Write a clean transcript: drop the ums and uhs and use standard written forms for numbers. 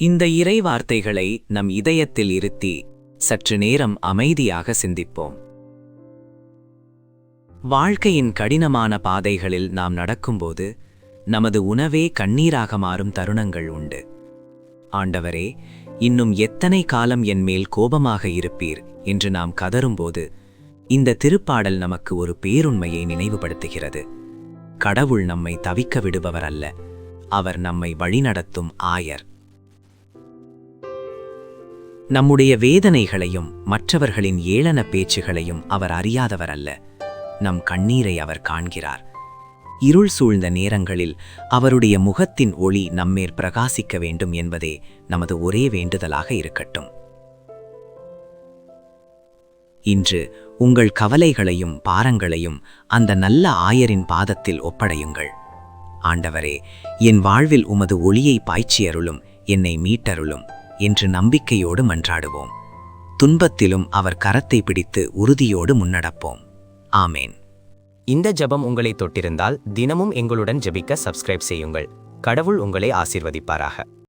இந்த இறை வார்த்தைகளை நம் இதயத்தில் இருத்தி சற்று நேரம் அமைதியாக சிந்திப்போம். வாழ்க்கையின் கடினமான பாதைகளில் நாம் நடக்கும்போது நமது உணவே கண்ணீராக மாறும் தருணங்கள் உண்டு. ஆண்டவரே, இன்னும் எத்தனை காலம் என் மேல் கோபமாக இருப்பீர் என்று நாம் கதறும்போது இந்த திருப்பாடல் நமக்கு ஒரு பேருண்மையை நினைவுபடுத்துகிறது. கடவுள் நம்மை தவிக்க விடுபவர் அல்ல, அவர் நம்மை வழிநடத்தும் ஆயர். நம்முடைய வேதனைகளையும் மற்றவர்களின் ஏளன பேச்சுகளையும் அவர் அறியாதவர் அல்ல. நம் கண்ணீரை அவர் காண்கிறார். இருள் சூழ்ந்த நேரங்களில் அவருடைய முகத்தின் ஒளி நம்மேற் பிரகாசிக்க வேண்டும் என்பதே நமது ஒரே வேண்டுதலாக இருக்கட்டும். இன்று உங்கள் கவலைகளையும் பாரங்களையும் அந்த நல்ல ஆயரின் பாதத்தில் ஒப்படையுங்கள். ஆண்டவரே, என் வாழ்வில் உமது ஒளியை பாய்ச்சியருளும், என்னை மீட்டருளும் என்று நம்பிக்கையோடு மன்றாடுவோம். துன்பத்திலும் அவர் கரத்தை பிடித்து உறுதியோடு முன்னடப்போம். ஆமேன். இந்த ஜெபம் உங்களை தொட்டிருந்தால் தினமும் எங்களுடன் ஜெபிக்க சப்ஸ்கிரைப் செய்யுங்கள். கடவுள் உங்களை ஆசீர்வதிப்பாராக.